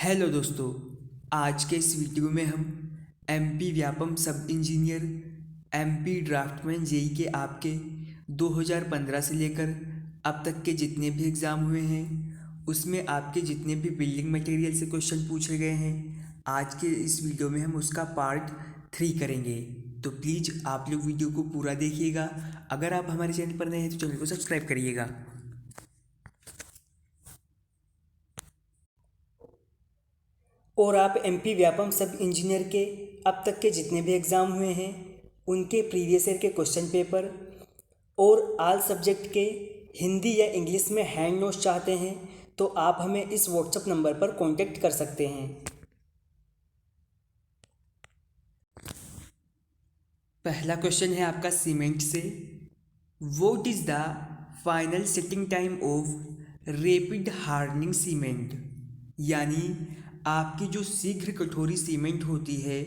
Hello दोस्तों, आज के इस वीडियो में हम एमपी व्यापम सब इंजीनियर एमपी ड्राफ्टमैन जेई के आपके 2015 से लेकर अब तक के जितने भी एग्ज़ाम हुए हैं उसमें आपके जितने भी बिल्डिंग मटेरियल से क्वेश्चन पूछे गए हैं, आज के इस वीडियो में हम उसका पार्ट 3 करेंगे। तो प्लीज़ आप लोग वीडियो को पूरा देखिएगा। अगर आप हमारे चैनल पर नए हैं तो चैनल को सब्सक्राइब करिएगा। और आप एमपी व्यापम सब इंजीनियर के अब तक के जितने भी एग्ज़ाम हुए हैं उनके प्रीवियस ईयर के क्वेश्चन पेपर और आल सब्जेक्ट के हिंदी या इंग्लिश में हैंड नोट्स चाहते हैं तो आप हमें इस व्हाट्सएप नंबर पर कांटेक्ट कर सकते हैं। पहला क्वेश्चन है आपका सीमेंट से। What is the final setting time of rapid hardening cement? यानी आपकी जो शीघ्र कठोरी सीमेंट होती है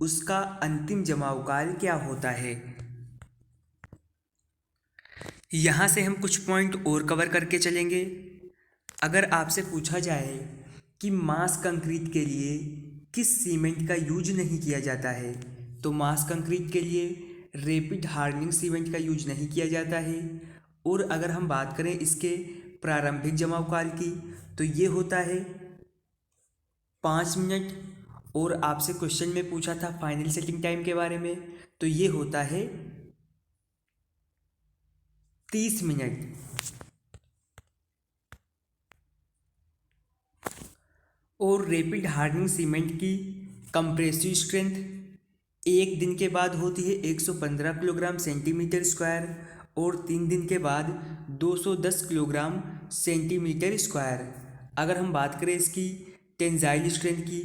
उसका अंतिम जमाव काल क्या होता है। यहाँ से हम कुछ पॉइंट और कवर करके चलेंगे। अगर आपसे पूछा जाए कि मास कंक्रीट के लिए किस सीमेंट का यूज नहीं किया जाता है तो मास कंक्रीट के लिए रैपिड हार्डनिंग सीमेंट का यूज नहीं किया जाता है। और अगर हम बात करें इसके प्रारंभिक जमाव काल की तो ये होता है 5 मिनट। और आपसे क्वेश्चन में पूछा था फाइनल सेटिंग टाइम के बारे में तो ये होता है 30 मिनट। और रैपिड हार्डनिंग सीमेंट की कंप्रेसिव स्ट्रेंथ एक दिन के बाद होती है 115 किलोग्राम सेंटीमीटर स्क्वायर और 3 दिन के बाद 210 किलोग्राम सेंटीमीटर स्क्वायर। अगर हम बात करें इसकी टेंजाइल स्ट्रेंथ की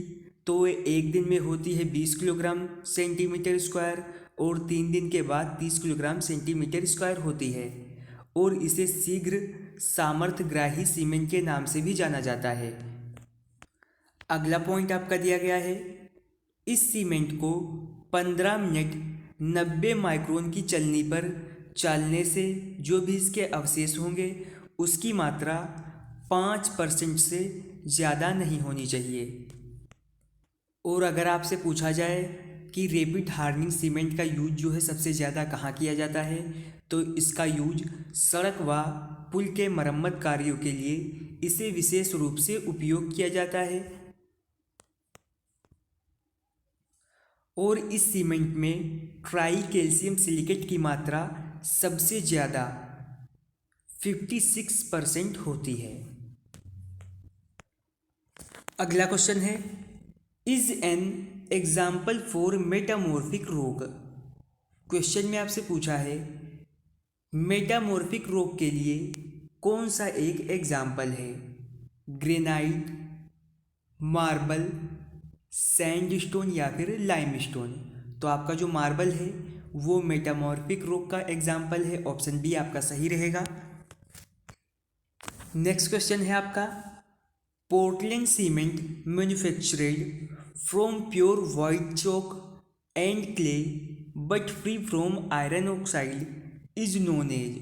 तो ये एक दिन में होती है 20 किलोग्राम सेंटीमीटर स्क्वायर और 3 दिन के बाद 30 किलोग्राम सेंटीमीटर स्क्वायर होती है। और इसे शीघ्र सामर्थ्यग्राही सीमेंट के नाम से भी जाना जाता है। अगला पॉइंट आपका दिया गया है, इस सीमेंट को 15 मिनट 90 माइक्रोन की चलनी पर चलने से जो भी इसके अवशेष होंगे उसकी मात्रा 5% से ज़्यादा नहीं होनी चाहिए। और अगर आपसे पूछा जाए कि रैपिड हार्डनिंग सीमेंट का यूज जो है सबसे ज़्यादा कहाँ किया जाता है तो इसका यूज सड़क व पुल के मरम्मत कार्यों के लिए इसे विशेष रूप से उपयोग किया जाता है। और इस सीमेंट में ट्राई कैल्शियम सिलिकेट की मात्रा सबसे ज़्यादा 56% होती है। अगला क्वेश्चन है, is an example for metamorphic rock? Question में आपसे पूछा है मेटामॉर्फिक रॉक के लिए कौन सा एक एग्जाम्पल है। ग्रेनाइट, मार्बल, सैंडस्टोन या फिर लाइमस्टोन। तो आपका जो मार्बल है वो मेटामॉर्फिक रॉक का एग्जाम्पल है। ऑप्शन बी आपका सही रहेगा। नेक्स्ट क्वेश्चन है आपका, Portland cement manufactured from pure white chalk and clay but free from iron oxide is known as.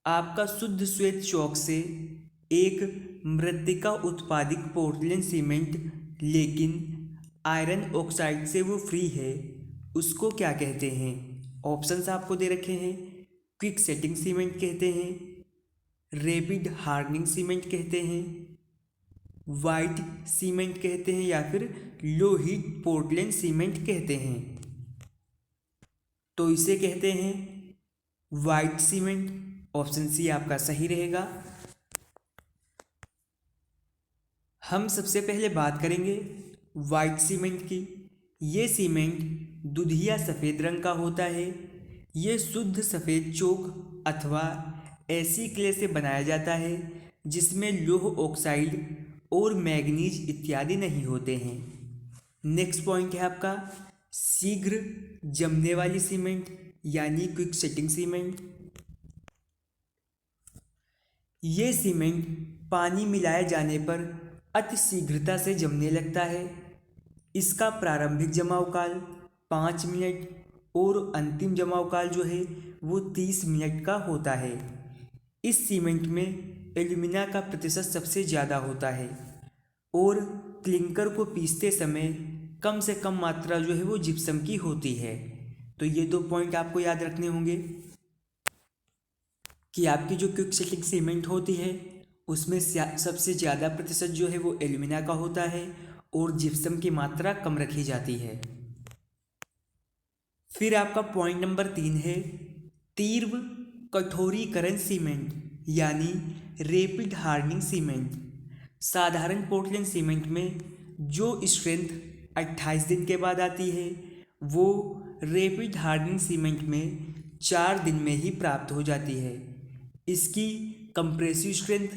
आपका शुद्ध श्वेत चॉक से एक मृत्तिका उत्पादित पोर्टलैंड सीमेंट लेकिन आयरन ऑक्साइड से वो फ्री है, उसको क्या कहते हैं। ऑप्शंस आपको दे रखे हैं, क्विक सेटिंग सीमेंट कहते हैं, रैपिड हार्डनिंग सीमेंट कहते हैं, वाइट सीमेंट कहते हैं या फिर लो हीट पोर्टलैंड सीमेंट कहते हैं। तो इसे कहते हैं वाइट सीमेंट। ऑप्शन सी आपका सही रहेगा। हम सबसे पहले बात करेंगे वाइट सीमेंट की। ये सीमेंट दुधिया सफ़ेद रंग का होता है। ये शुद्ध सफ़ेद चौक अथवा ऐसी क्ले से बनाया जाता है जिसमें लौह ऑक्साइड और मैग्नीज इत्यादि नहीं होते हैं। नेक्स्ट पॉइंट है आपका शीघ्र जमने वाली सीमेंट यानी क्विक सेटिंग सीमेंट। ये सीमेंट पानी मिलाए जाने पर अति शीघ्रता से जमने लगता है। इसका प्रारंभिक जमाव काल 5 मिनट और अंतिम जमाव काल जो है वो 30 मिनट का होता है। इस सीमेंट में एल्यूमिना का प्रतिशत सबसे ज़्यादा होता है। और क्लिंकर को पीसते समय कम से कम मात्रा जो है वो जिप्सम की होती है। तो ये 2 पॉइंट आपको याद रखने होंगे कि आपकी जो क्विक सेटिंग सीमेंट होती है उसमें सबसे ज़्यादा प्रतिशत जो है वो एल्यूमिना का होता है और जिप्सम की मात्रा कम रखी जाती है। फिर आपका पॉइंट नंबर 3 है तीव्र कठोरीकरण सीमेंट यानी रैपिड हार्डनिंग सीमेंट। साधारण पोर्टलैंड सीमेंट में जो स्ट्रेंथ 28 दिन के बाद आती है वो रैपिड हार्डनिंग सीमेंट में 4 दिन में ही प्राप्त हो जाती है। इसकी कंप्रेसिव स्ट्रेंथ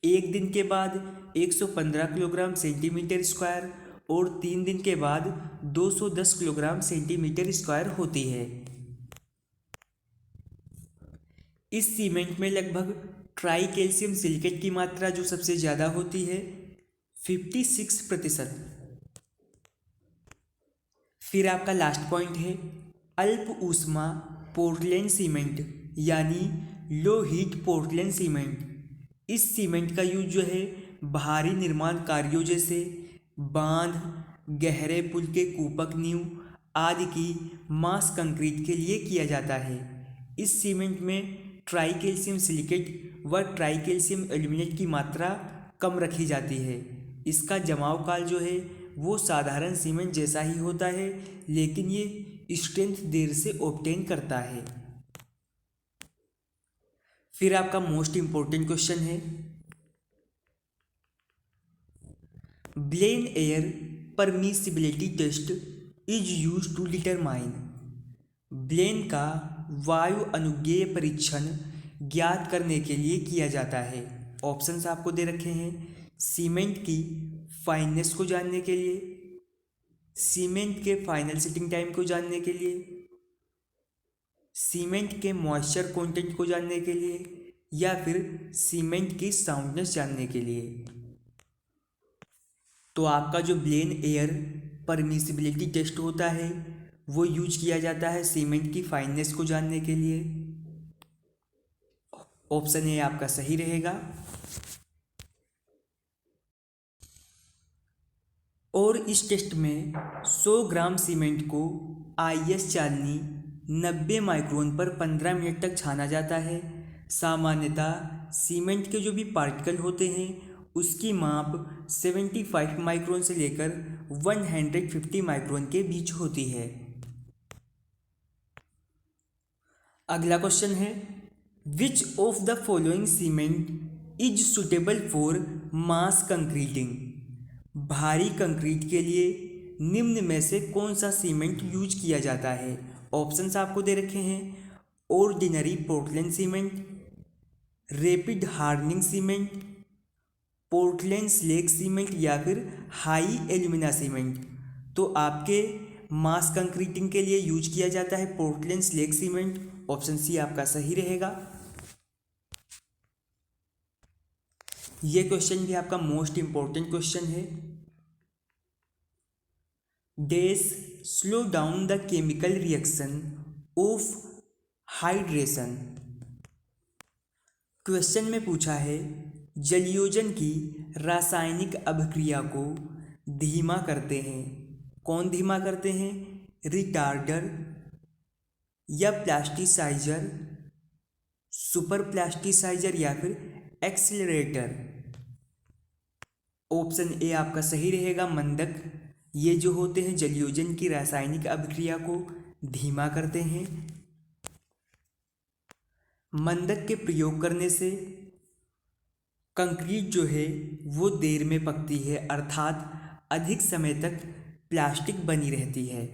1 दिन के बाद 115 किलोग्राम सेंटीमीटर स्क्वायर और 3 दिन के बाद 210 किलोग्राम सेंटीमीटर स्क्वायर होती है। इस सीमेंट में लगभग ट्राई कैल्शियम सिलिकेट की मात्रा जो सबसे ज़्यादा होती है 56%। फिर आपका लास्ट पॉइंट है अल्प ऊष्मा पोर्टलैंड सीमेंट यानी लो हीट पोर्टलैंड सीमेंट। इस सीमेंट का यूज जो है भारी निर्माण कार्यों जैसे बांध, गहरे पुल के कूपक नींव आदि की मास कंक्रीट के लिए किया जाता है। इस सीमेंट में ट्राई कैल्शियम सिलिकेट व ट्राई कैल्शियम एल्यूमिनेट की मात्रा कम रखी जाती है। इसका जमाव काल जो है वो साधारण सीमेंट जैसा ही होता है, लेकिन ये स्ट्रेंथ देर से ऑब्टेन करता है। फिर आपका मोस्ट इंपॉर्टेंट क्वेश्चन है Blaine air permissibility test is use to determine. Blaine का वायु अनुज्ञेय परीक्षण ज्ञात करने के लिए किया जाता है। ऑप्शंस आपको दे रखे हैं सीमेंट की फाइननेस को जानने के लिए, सीमेंट के फाइनल सेटिंग टाइम को जानने के लिए, सीमेंट के मॉइस्चर कंटेंट को जानने के लिए या फिर सीमेंट की साउंडनेस जानने के लिए। तो आपका जो ब्लेन एयर परमिसिबिलिटी टेस्ट होता है वो यूज किया जाता है सीमेंट की फाइननेस को जानने के लिए। ऑप्शन ए आपका सही रहेगा। और इस टेस्ट में 100 ग्राम सीमेंट को आईएस चालनी 90 माइक्रोन पर 15 मिनट तक छाना जाता है। सामान्यतः सीमेंट के जो भी पार्टिकल होते हैं उसकी माप 75 माइक्रोन से लेकर 150 माइक्रोन के बीच होती है। अगला क्वेश्चन है which of the following cement is suitable for mass concreting. भारी कंक्रीट के लिए निम्न में से कौन सा सीमेंट यूज किया जाता है। ऑप्शंस आपको दे रखे हैं ordinary Portland cement, rapid hardening cement, Portland slag cement या फिर हाई एल्यूमिना सीमेंट। तो आपके मास कंक्रीटिंग के लिए यूज किया जाता है Portland slag cement. Option C आपका सही रहेगा। ये क्वेश्चन भी आपका मोस्ट इंपॉर्टेंट क्वेश्चन है। Dash slow down the chemical reaction of hydration. Question में पूछा है जलयोजन की रासायनिक अभिक्रिया को धीमा करते हैं। कौन धीमा करते हैं? रिटार्डर या प्लास्टिसाइजर, सुपर प्लास्टिसाइजर या फिर एक्सीलरेटर। ऑप्शन ए आपका सही रहेगा मंदक। ये जो होते हैं जलयोजन की रासायनिक अभिक्रिया को धीमा करते हैं। मंदक के प्रयोग करने से कंक्रीट जो है वो देर में पकती है, अर्थात अधिक समय तक प्लास्टिक बनी रहती है।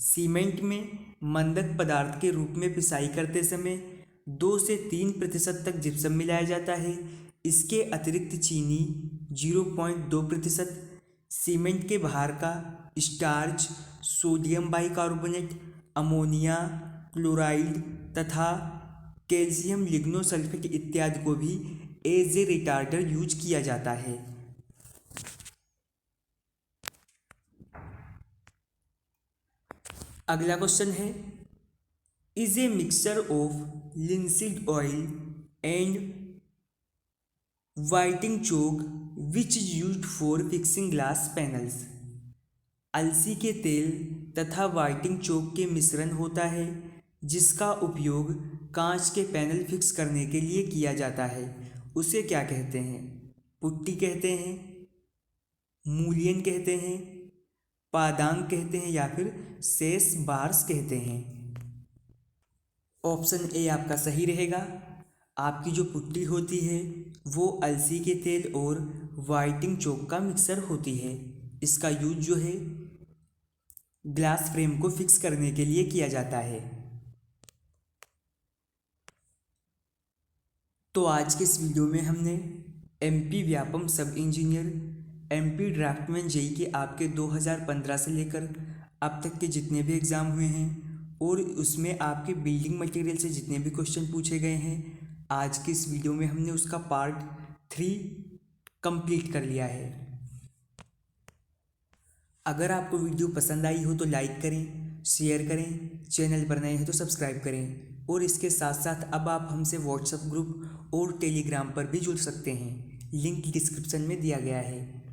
सीमेंट में मंदक पदार्थ के रूप में पिसाई करते समय 2 से 3% तक जिप्सम मिलाया जाता है। इसके अतिरिक्त चीनी 0.2%, सीमेंट के बाहर का starch, sodium bicarbonate, ammonia, chloride तथा कैल्शियम लिग्नोसल्फेट इत्यादि को भी एज ए रिटार्डर यूज किया जाता है। अगला क्वेश्चन है is a mixture of linseed oil and whiting chalk which is used for fixing glass panels. अलसी के तेल तथा व्हाइटिंग चौक के मिश्रण होता है जिसका उपयोग कांच के पैनल फिक्स करने के लिए किया जाता है। उसे क्या कहते हैं? पुट्टी कहते हैं, मूलियन कहते हैं, पादांग कहते हैं या फिर शेष बार्स कहते हैं। ऑप्शन ए आपका सही रहेगा। आपकी जो पुट्टी होती है वो अलसी के तेल और व्हाइटिंग चौक का मिक्सर होती है। इसका यूज जो है ग्लास फ्रेम को फिक्स करने के लिए किया जाता है। तो आज के इस वीडियो में हमने एमपी व्यापम सब इंजीनियर, एमपी ड्राफ्टमैन जेई के आपके 2015 से लेकर अब तक के जितने भी एग्ज़ाम हुए हैं और उसमें आपके बिल्डिंग मटेरियल से जितने भी क्वेश्चन पूछे गए हैं, आज की इस वीडियो में हमने उसका पार्ट 3 कंप्लीट कर लिया है। अगर आपको वीडियो पसंद आई हो तो लाइक करें, शेयर करें, चैनल पर नए हैं तो सब्सक्राइब करें और इसके साथ साथ अब आप हमसे व्हाट्सएप ग्रुप और टेलीग्राम पर भी जुड़ सकते हैं। लिंक डिस्क्रिप्शन में दिया गया है।